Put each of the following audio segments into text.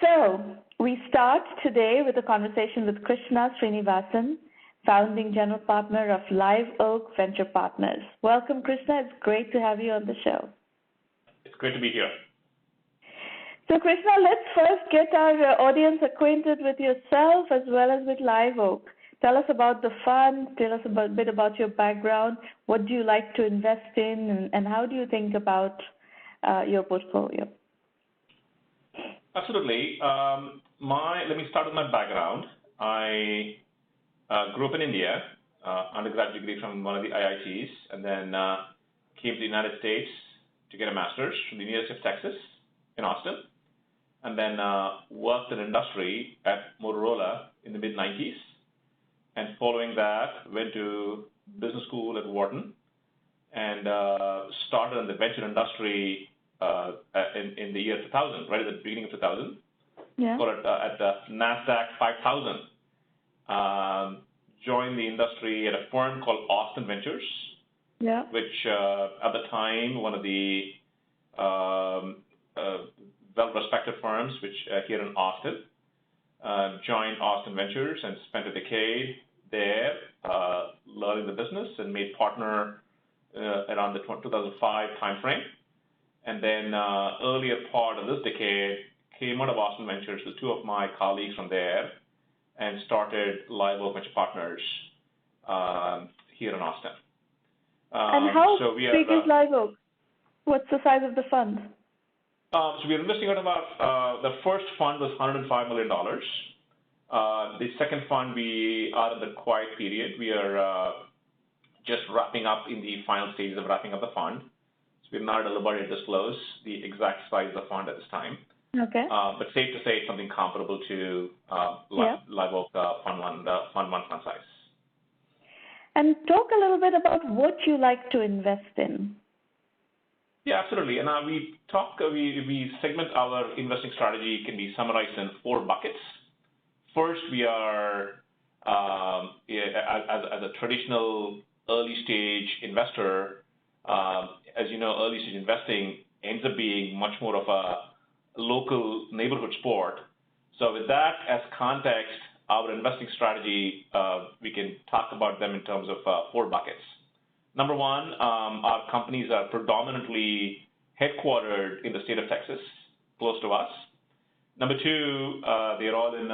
So we start today with a conversation with Krishna Srinivasan, founding general partner of LiveOak Venture Partners. Welcome, Krishna. It's great to have you on the show. It's great to be here. So, Krishna, let's first get our audience acquainted with yourself as well as with LiveOak. Tell us about the fund. Tell us a bit about your background. What do you like to invest in, and how do you think about your portfolio? Absolutely. Let me start with my background. I grew up in India, undergraduate degree from one of the IITs, and then came to the United States to get a master's from the University of Texas in Austin, and then worked in industry at Motorola in the mid-90s. And following that, went to business school at Wharton and started in the venture industry in the year 2000, right at the beginning of 2000. Yeah. Got at the NASDAQ 5000. Joined the industry at a firm called Austin Ventures, yeah, which at the time one of the well-respected firms, which here in Austin. Joined Austin Ventures and spent a decade there learning the business and made partner around the 2005 timeframe. And then earlier part of this decade, came out of Austin Ventures with two of my colleagues from there and started LiveOak Venture Partners here in Austin. And how big is LiveOak? What's the size of the fund? So we're investing at about, the first fund was $105 million. The second fund, we are in the quiet period. We are just wrapping up in the final stages of wrapping up the fund. So we're not at liberty to disclose the exact size of the fund at this time. Okay. But safe to say it's something comparable to LiveOak Fund 1 fund size. And talk a little bit about what you like to invest in. Yeah, absolutely. And we segment our investing strategy can be summarized in 4 buckets. First, we are, as a traditional early stage investor, as you know, early stage investing ends up being much more of a local neighborhood sport. So with that as context, our investing strategy, we can talk about them in terms of 4 buckets. Number one, our companies are predominantly headquartered in the state of Texas, close to us. Number two, they're all in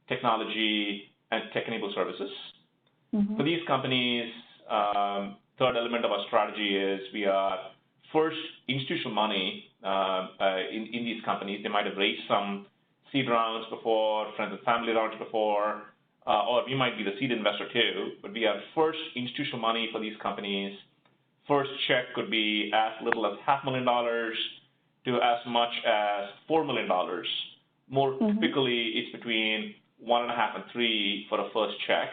technology and tech-enabled services. Mm-hmm. For these companies, third element of our strategy is we are first institutional money in these companies. They might have raised some seed rounds before, friends and family rounds before, or we might be the seed investor too, but we are first institutional money for these companies. First check could be as little as $500,000 to as much as $4 million. More typically, it's between 1.5 and 3 for a first check.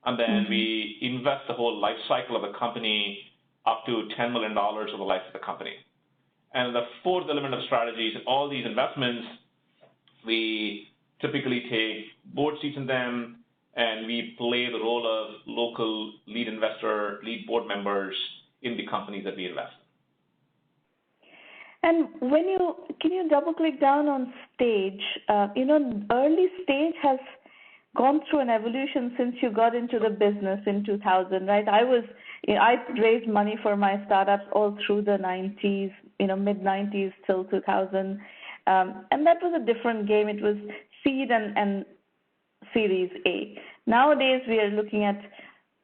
And then we invest the whole life cycle of the company up to $10 million over the life of the company. And the fourth element of strategy is all these investments, we typically take board seats in them, and we play the role of local lead investor, lead board members in the companies that we invest in. And can you double click down on stage? Early stage has gone through an evolution since you got into the business in 2000, right? I raised money for my startups all through the 90s, mid-90s till 2000. And that was a different game. It was seed and Series A. Nowadays, we are looking at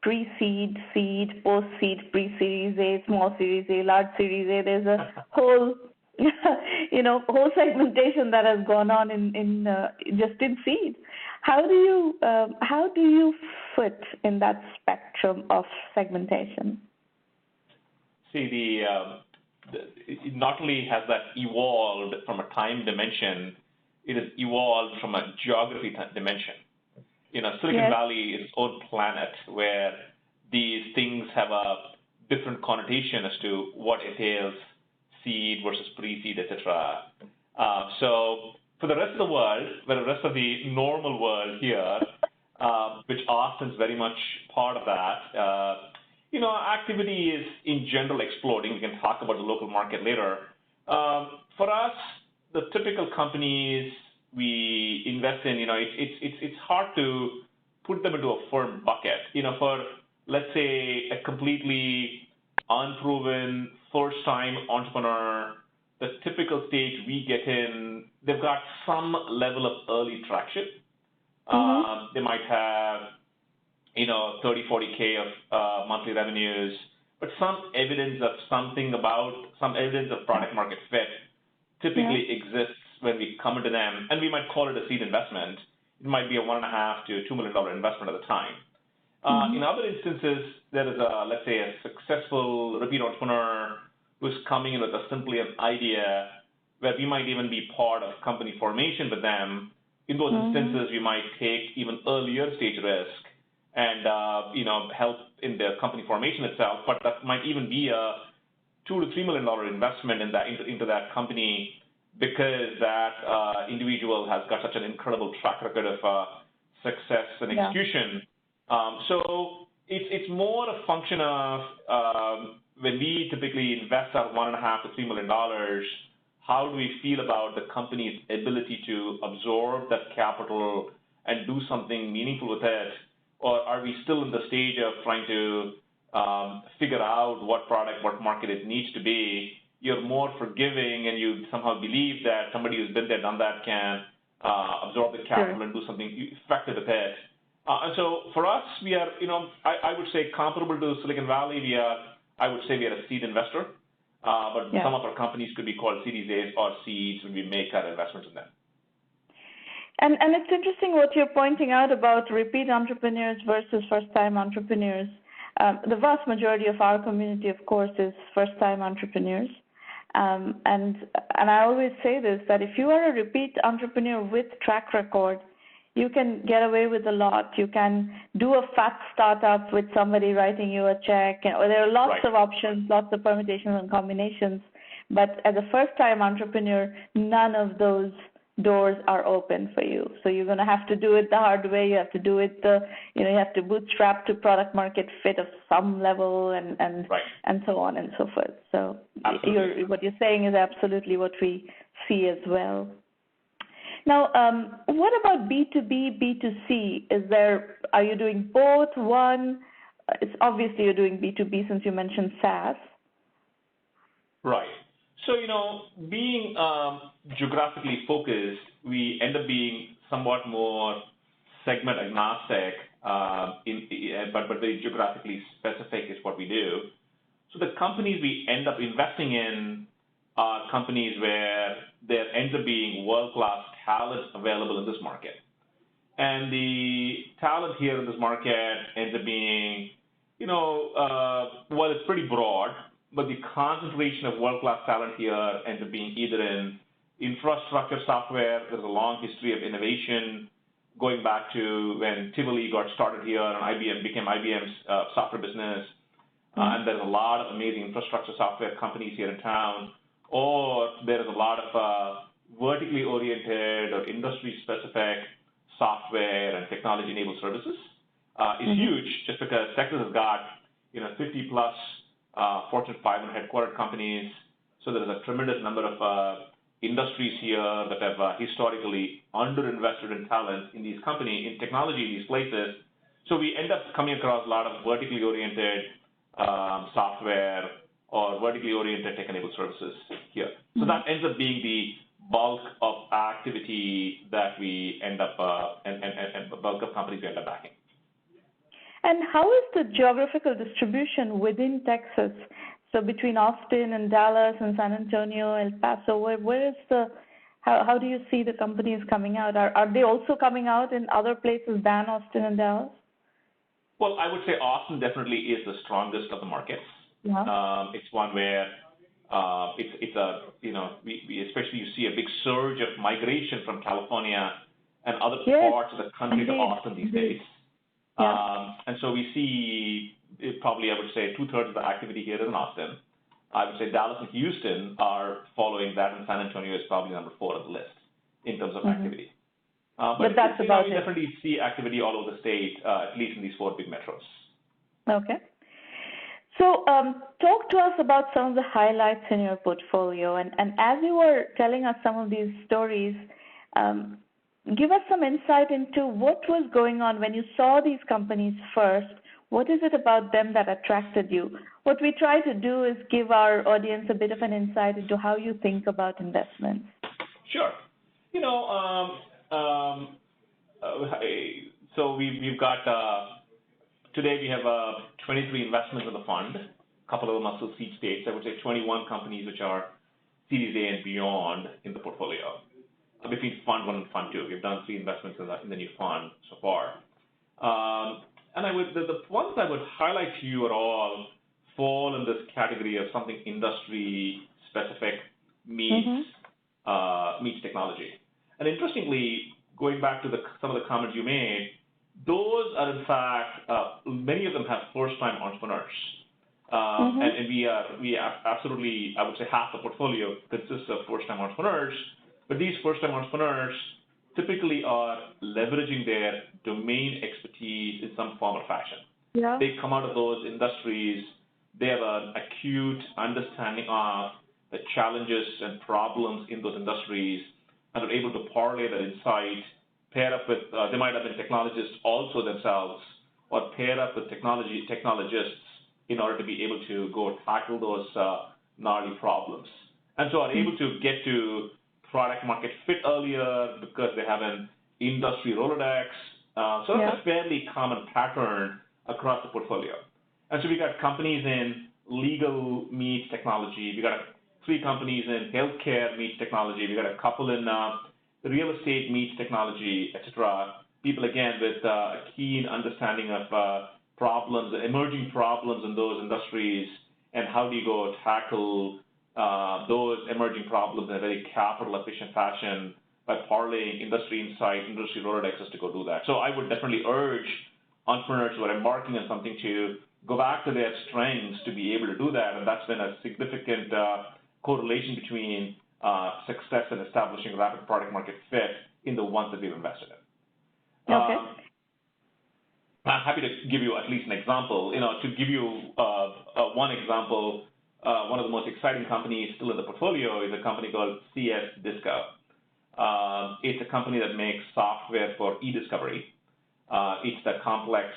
pre-seed, seed, post-seed, pre-Series A, small Series A, large Series A. There's a whole, whole segmentation that has gone on in just in seed. How do you fit in that spectrum of segmentation? See, it not only has that evolved from a time dimension, it has evolved from a geography dimension. Silicon Valley is its own planet where these things have a different connotation as to what entails seed versus pre-seed, etc. So for the rest of the world, the rest of the normal world here, which Austin's very much part of that, activity is in general exploding. We can talk about the local market later. For us, the typical companies we invest in, it's hard to put them into a firm bucket. For, let's say, a completely unproven first-time entrepreneur, the typical stage we get in, they've got some level of early traction. They might have, 30, 40K of monthly revenues, but some evidence of some evidence of product market fit typically exists when we come into them, and we might call it a seed investment. It might be a $1.5 to $2 million investment at the time. In other instances, there is let's say, a successful repeat entrepreneur who's coming in with simply an idea where we might even be part of company formation with them. In those instances, we might take even earlier stage risk and help in the company formation itself, but that might even be a $2 to $3 million investment into that company because that individual has got such an incredible track record of success and execution. So it's more a function of when we typically invest our $1.5 to $3 million, how do we feel about the company's ability to absorb that capital and do something meaningful with it? Or are we still in the stage of trying to figure out what product, what market it needs to be? You're more forgiving and you somehow believe that somebody who's been there, done that can absorb the capital and do something effective with it. And so for us, we are, I would say comparable to Silicon Valley. I would say we are a seed investor, but some of our companies could be called Series A's or seeds when we make our investments in them. And it's interesting what you're pointing out about repeat entrepreneurs versus first-time entrepreneurs. The vast majority of our community, of course, is first-time entrepreneurs. And I always say this, that if you are a repeat entrepreneur with track record, you can get away with a lot. You can do a fat startup with somebody writing you a check. Or there are lots of options, lots of permutations and combinations. But as a first-time entrepreneur, none of those doors are open for you. So you're going to have to do it the hard way. You have to do it you have to bootstrap to product market fit of some level and so on and so forth. So what you're saying is absolutely what we see as well. Now, what about B2B, B2C? Are you doing both? One, it's obviously you're doing B2B since you mentioned SaaS. Right. So, being geographically focused, we end up being somewhat more segment agnostic, but very geographically specific is what we do. So the companies we end up investing in are companies where there ends up being world-class talent available in this market. And the talent here in this market ends up being, well, it's pretty broad, but the concentration of world-class talent here ends up being either in infrastructure software. There's a long history of innovation going back to when Tivoli got started here and IBM became IBM's software business. And there's a lot of amazing infrastructure software companies here in town. Or there's a lot of vertically oriented or industry-specific software and technology-enabled services. It's huge just because Texas has got 50-plus Fortune 500 headquartered companies. So there's a tremendous number of industries here that have historically underinvested in talent in these companies, in technology in these places. So we end up coming across a lot of vertically oriented software or vertically oriented tech-enabled services here. So that ends up being the bulk of activity that we end up, and the bulk of companies we end up backing. And how is the geographical distribution within Texas? So between Austin and Dallas and San Antonio, El Paso, where is how do you see the companies coming out? Are they also coming out in other places than Austin and Dallas? Well, I would say Austin definitely is the strongest of the markets. It's one where we especially you see a big surge of migration from California and other parts of the country to Austin these days. And so we see probably, I would say, 2/3 of the activity here is in Austin. I would say Dallas and Houston are following that, and San Antonio is probably number 4 on the list in terms of activity. But that's about it. We definitely see activity all over the state, at least in these 4 big metros. Okay. So talk to us about some of the highlights in your portfolio. And as you were telling us some of these stories, Give us some insight into what was going on when you saw these companies first. What is it about them that attracted you? What we try to do is give our audience a bit of an insight into how you think about investments. Sure. So we've got, today we have 23 investments in the fund. A couple of them are still seed stage. I would say 21 companies which are Series A and beyond in the portfolio. Between Fund 1 and Fund 2. We've done 3 investments in the new fund so far. And the ones I would highlight to you at all fall in this category of something industry-specific meets technology. And interestingly, going back to some of the comments you made, those are in fact, many of them have first-time entrepreneurs. And we absolutely, I would say half the portfolio consists of first-time entrepreneurs, but these first-time entrepreneurs typically are leveraging their domain expertise in some form or fashion. Yeah. They come out of those industries, they have an acute understanding of the challenges and problems in those industries, and are able to parlay that insight, pair up with, they might have been technologists also themselves, or pair up with technologists in order to be able to go tackle those gnarly problems. And so are able to get to product market fit earlier because they have an industry Rolodex. So that's a fairly common pattern across the portfolio. And so we got companies in legal meets technology. We got 3 companies in healthcare meets technology. We got a couple in real estate meets technology, et cetera. People, again, with a keen understanding of problems, emerging problems in those industries, and how do you go tackle those emerging problems in a very capital-efficient fashion by parlaying industry insight, industry Rolodexes to go do that. So I would definitely urge entrepreneurs who are embarking on something to go back to their strengths to be able to do that, and that's been a significant correlation between success in establishing rapid product market fit in the ones that we've invested in. Okay. I'm happy to give you at least an example. To give you one example, one of the most exciting companies still in the portfolio is a company called CS Disco. It's a company that makes software for e-discovery. It's the complex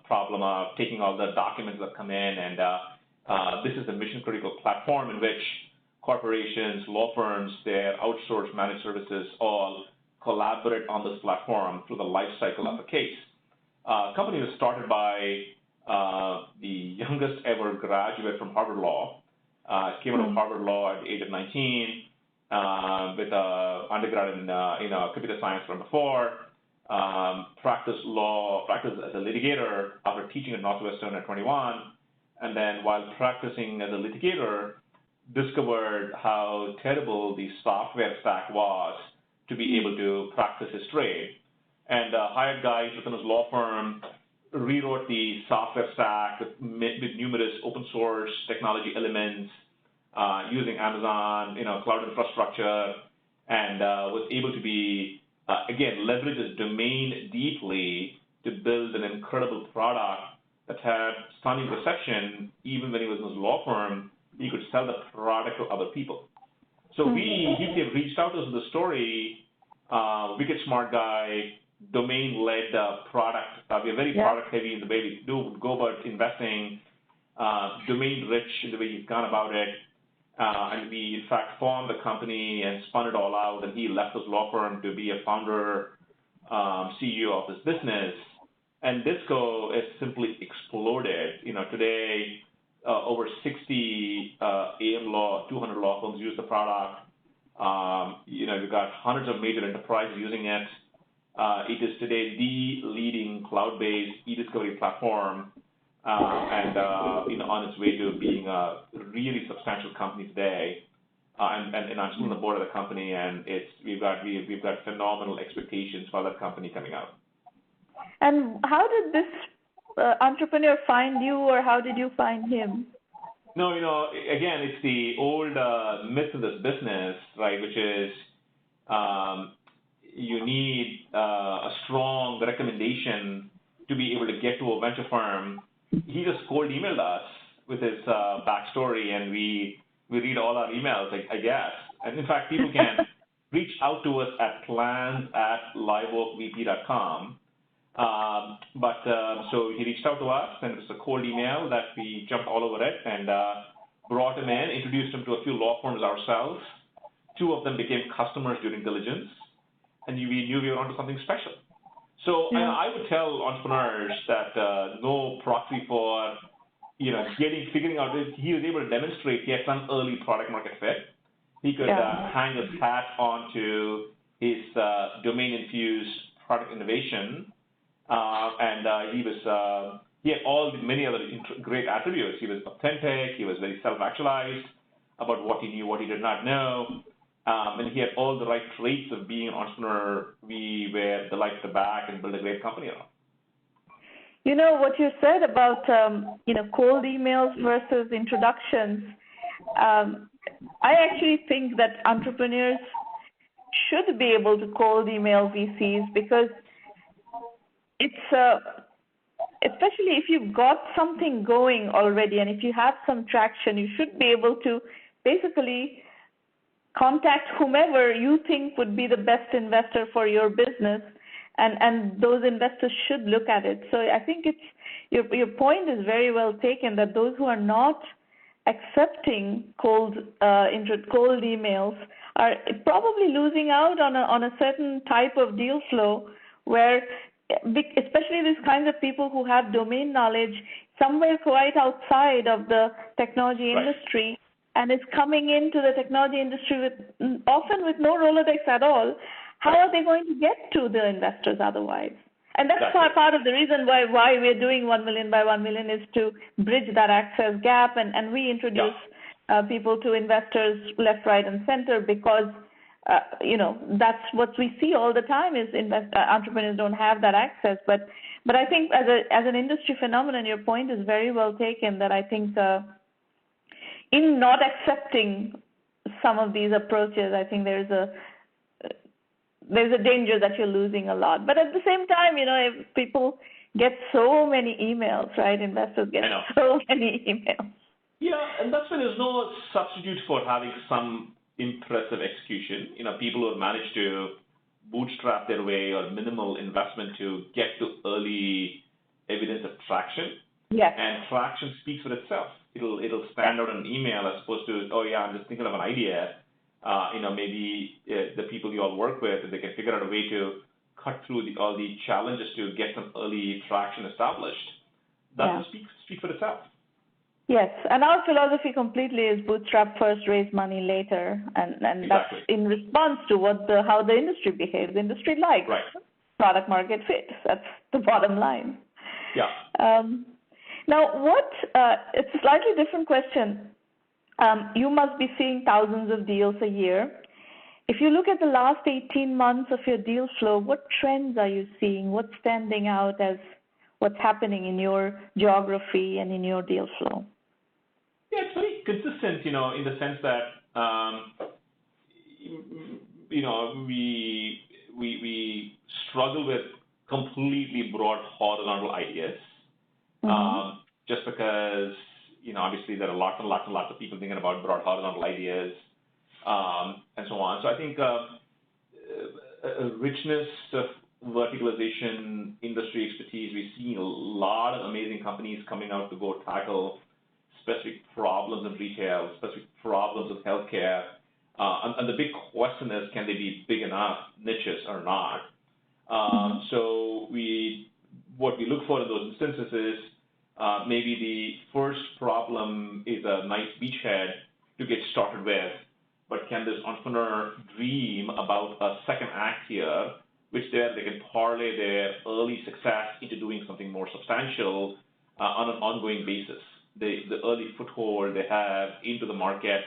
problem of taking all the documents that come in, and this is a mission-critical platform in which corporations, law firms, their outsourced managed services all collaborate on this platform through the life cycle of a case. Company was started by the youngest ever graduate from Harvard Law. Came out of Harvard Law at the age of 19 with an undergrad in computer science from before. Practiced as a litigator after teaching at Northwestern at 21, and then while practicing as a litigator, discovered how terrible the software stack was to be able to practice his trade, and hired guys within his law firm, rewrote the software stack with numerous open source technology elements, using Amazon, cloud infrastructure, and was able to be, again, leverage his domain deeply to build an incredible product that had stunning reception. Even when he was in his law firm, he could sell the product to other people. So he reached out to us with the story, wicked smart guy, domain-led product. We are very product-heavy in the way we go about investing, domain-rich in the way he's gone about it. And we, in fact, formed the company and spun it all out, and he left his law firm to be a founder, CEO of his business. And Disco has simply exploded. Today, over 60 AM law, 200 law firms use the product. We've got hundreds of major enterprises using it. It is today the leading cloud-based e-discovery platform, and on its way to being a really substantial company today. And I'm still on the board of the company, and we've got phenomenal expectations for that company coming out. And how did this entrepreneur find you, or how did you find him? No, again, it's the old myth of this business, right, which is you need a strong recommendation to be able to get to a venture firm. He just cold emailed us with his backstory, and we read all our emails, I guess. And in fact, people can reach out to us at plans@liveoakvp.com. So he reached out to us, and it was a cold email that we jumped all over it and brought him in, introduced him to a few law firms ourselves. 2 of them became customers during diligence, and we knew we were onto something special. So I would tell entrepreneurs that no proxy for figuring out this. He was able to demonstrate he had some early product market fit. He could hang his hat onto his domain-infused product innovation, and he had many other great attributes. He was authentic. He was very self-actualized about what he knew, what he did not know, and he had all the right traits of being an entrepreneur we were delighted to back and build a great company around. You know, what you said about, cold emails versus introductions, I actually think that entrepreneurs should be able to cold email VCs because it's, especially if you've got something going already and if you have some traction, you should be able to basically contact whomever you think would be the best investor for your business. And those investors should look at it. So I think your point is very well taken that those who are not accepting cold emails are probably losing out on a certain type of deal flow where, especially these kinds of people who have domain knowledge somewhere quite outside of the technology industry and is coming into the technology industry often with no Rolodex at all. How are they going to get to the investors otherwise? And that's part of the reason why we're doing 1Mby1M is to bridge that access gap, and we introduce people to investors left, right, and center because, that's what we see all the time is entrepreneurs don't have that access. But I think as an industry phenomenon, your point is very well taken that I think in not accepting some of these approaches, I think there's a danger that you're losing a lot. But at the same time, if people get so many emails, right? Investors get so many emails. Yeah, and that's why there's no substitute for having some impressive execution. People who have managed to bootstrap their way or minimal investment to get to early evidence of traction. Yes. And traction speaks for itself. It'll stand out in an email as opposed to, I'm just thinking of an idea. Maybe the people you all work with, if they can figure out a way to cut through all the challenges to get some early traction established, that will speak for itself. Yes, and our philosophy completely is bootstrap first, raise money later, and that's in response to how the industry behaves. The industry likes product market fit. That's the bottom line. Yeah. Now, it's a slightly different question. You must be seeing thousands of deals a year. If you look at the last 18 months of your deal flow, what trends are you seeing? What's standing out as what's happening in your geography and in your deal flow? Yeah, it's very consistent, in the sense that, we struggle with completely broad horizontal ideas, just because obviously there are lots and lots of people thinking about broad horizontal ideas, and so on. So I think a richness of verticalization, industry expertise, we've seen a lot of amazing companies coming out to go tackle specific problems in retail, specific problems with healthcare. And the big question is, can they be big enough niches or not? So what we look for in those instances is, maybe the first problem is a nice beachhead to get started with, but can this entrepreneur dream about a second act here, which they can parlay their early success into doing something more substantial on an ongoing basis. The early foothold they have into the market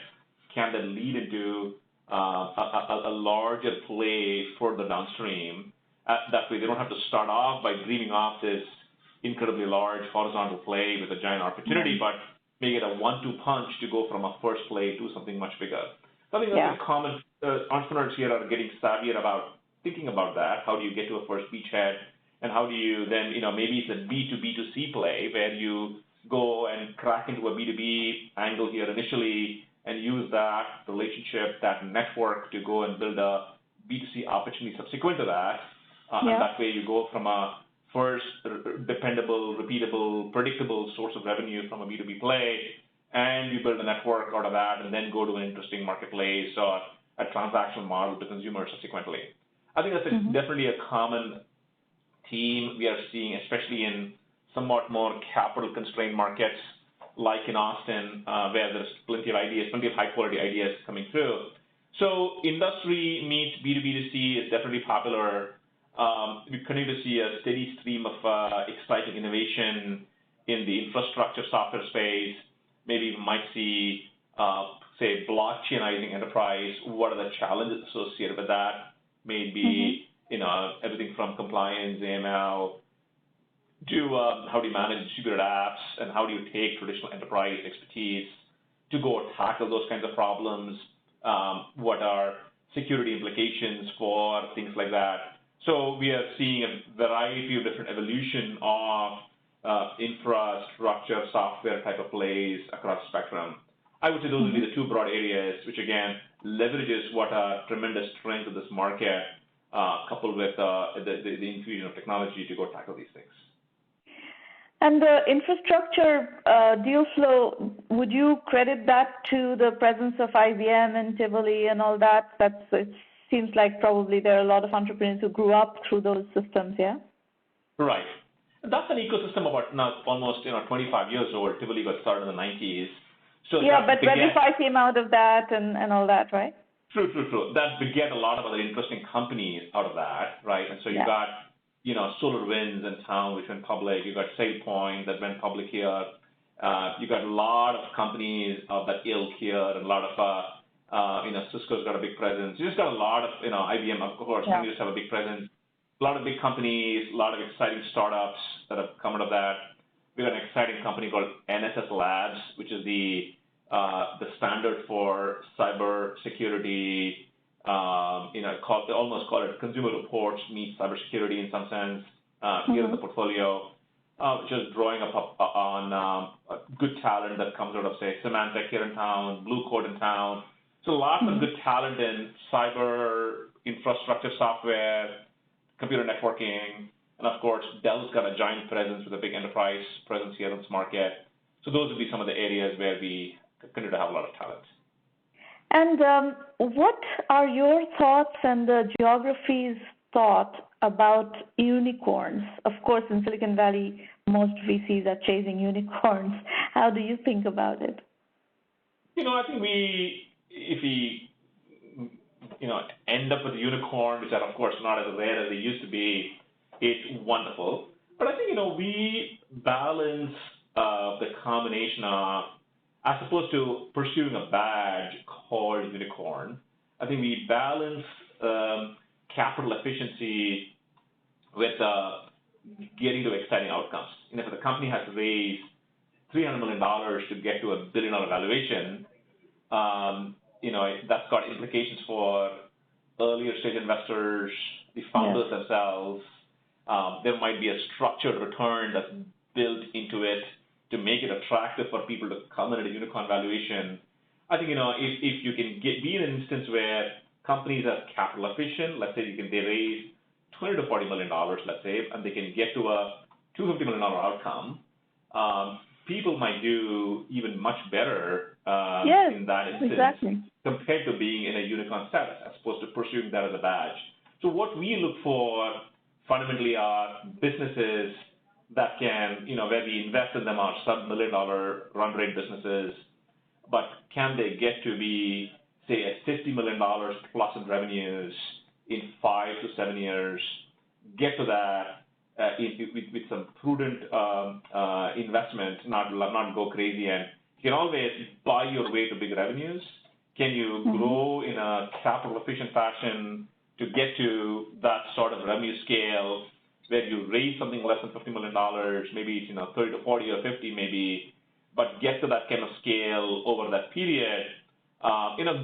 can then lead into a larger play further downstream. That way they don't have to start off by dreaming off this incredibly large horizontal play with a giant opportunity, but make it a 1-2 punch to go from a first play to something much bigger. So I think that's common. Entrepreneurs here are getting savvier about thinking about that. How do you get to a first beachhead, and how do you then, maybe it's a B2B2C play where you go and crack into a B2B angle here initially and use that relationship, that network to go and build a B2C opportunities subsequent to that. And that way you go from a first dependable, repeatable, predictable source of revenue from a B2B play, and you build a network out of that, and then go to an interesting marketplace or a transactional model to consumers subsequently. I think that's definitely a common theme we are seeing, especially in somewhat more capital-constrained markets like in Austin, where there's plenty of ideas, plenty of high-quality ideas coming through. So industry meets B2B2C is definitely popular. We continue to see a steady stream of exciting innovation in the infrastructure software space. Maybe we might see, say, blockchainizing enterprise. What are the challenges associated with that? Maybe everything from compliance, AML, to how do you manage distributed apps, and how do you take traditional enterprise expertise to go tackle those kinds of problems? What are security implications for things like that? So we are seeing a variety of different evolution of infrastructure, software type of plays across the spectrum. I would say those would be the two broad areas, which again leverages what a tremendous strength of this market, coupled with the infusion of technology to go tackle these things. And the infrastructure deal flow, would you credit that to the presence of IBM and Tivoli and all that? It seems like probably there are a lot of entrepreneurs who grew up through those systems, yeah? Right. That's an ecosystem about now almost 25 years old. Tivoli got started in the 90s. So yeah, but Reddify came out of that and all that, right? True. That begat a lot of other interesting companies out of that, right? And so you got SolarWinds in town, which went public. You got SailPoint that went public here. You got a lot of companies of that ilk here, and a lot of Cisco's got a big presence. You just got a lot of IBM, of course, continues to have a big presence. A lot of big companies, a lot of exciting startups that have come out of that. We got an exciting company called NSS Labs, which is the standard for cyber security. They almost call it consumer reports meets cybersecurity in some sense. Here in the portfolio, which is drawing up on good talent that comes out of, say, Symantec here in town, Blue Coat in town. So lots of good talent in cyber infrastructure software, computer networking, and of course, Dell's got a giant presence with a big enterprise presence here in this market. So those would be some of the areas where we continue to have a lot of talent. And what are your thoughts and the geography's thought about unicorns? Of course, in Silicon Valley, most VCs are chasing unicorns. How do you think about it? I think if we end up with a unicorn, which are, of course, not as rare as they used to be, it's wonderful. But I think, we balance the combination of, as opposed to pursuing a badge called unicorn, I think we balance capital efficiency with getting to exciting outcomes. If the company has to raise $300 million to get to $1 billion valuation, that's got implications for earlier stage investors, the founders themselves. There might be a structured return that's built into it to make it attractive for people to come in at a unicorn valuation. I think, if you can be in an instance where companies are capital efficient, let's say they raise $20 to $40 million, let's say, and they can get to a $250 million outcome, people might do even much better in that instance compared to being in a unicorn status as opposed to pursuing that as a badge. So what we look for fundamentally are businesses that can, where we invest in them are sub-$1 million run rate businesses, but can they get to be, say, at $50 million plus in revenues in 5 to 7 years, get to that with some prudent investment, not go crazy, and you can always buy your way to big revenues. Can you grow in a capital efficient fashion to get to that sort of revenue scale where you raise something less than $50 million, maybe it's 30 to 40 or 50 maybe, but get to that kind of scale over that period,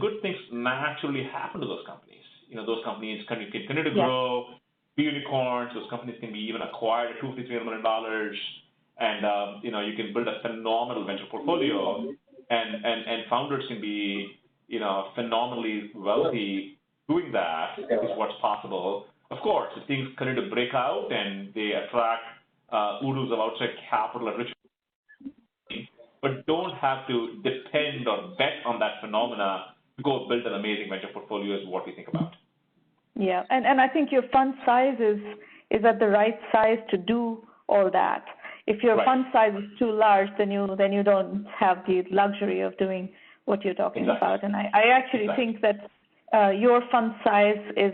good things naturally happen to those companies. Those companies can continue to grow, be unicorns. Those companies can be even acquired at $250, $300 million, and you can build a phenomenal venture portfolio, and founders can be phenomenally wealthy doing that is what's possible. Of course, if things continue to break out and they attract oodles of outside capital and rich, but don't have to depend or bet on that phenomena to go build an amazing venture portfolio is what we think about. Yeah, and I think your fund size is at the right size to do all that. If your fund size is too large, then you don't have the luxury of doing what you're talking about. And I actually think that your fund size is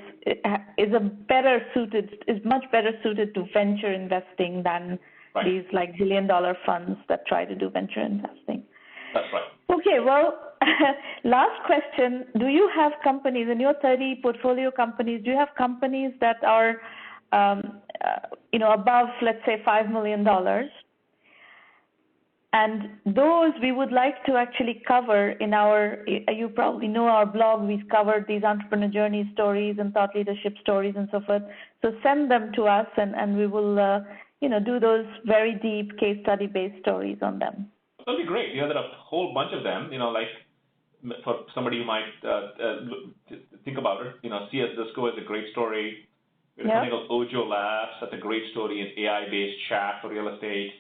much better suited to venture investing than these like billion-dollar funds that try to do venture investing. That's right. Okay, well, last question. Do you have companies, in your 30 portfolio companies, do you have companies that are, above, let's say, $5 million? And those we would like to actually cover in our, you probably know our blog, we've covered these entrepreneur journey stories and thought leadership stories and so forth. So send them to us and we will, do those very deep case study based stories on them. That'll be great. There are a whole bunch of them, like for somebody who might think about it, CS Disco is a great story. There's something called Ojo Labs, that's a great story in AI-based chat for real estate.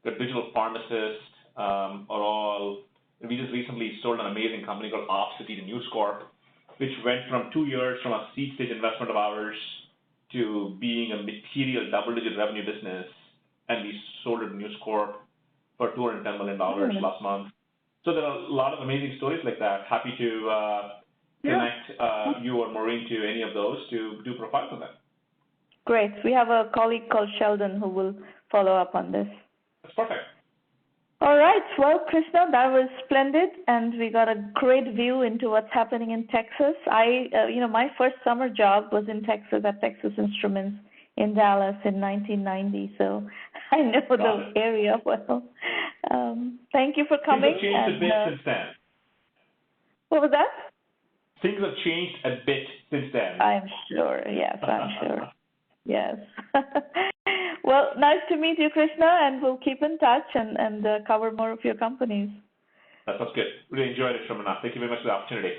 The digital pharmacists we just recently sold an amazing company called Opcity to News Corp, which went from 2 years from a seed stage investment of ours to being a material double-digit revenue business, and we sold it to News Corp for $210 million last month. So there are a lot of amazing stories like that. Happy to connect you or Maureen to any of those to do profiles of them. Great. We have a colleague called Sheldon who will follow up on this. That's perfect. All right. Well, Krishna, that was splendid, and we got a great view into what's happening in Texas. My first summer job was in Texas at Texas Instruments in Dallas in 1990, so I know the area well. Thank you for coming. Things have changed a bit since then. What was that? Things have changed a bit since then. I'm sure. Yes, I'm sure. Yes. Well, nice to meet you, Krishna, and we'll keep in touch and cover more of your companies. That sounds good. Really enjoyed it, Shramana. Thank you very much for the opportunity.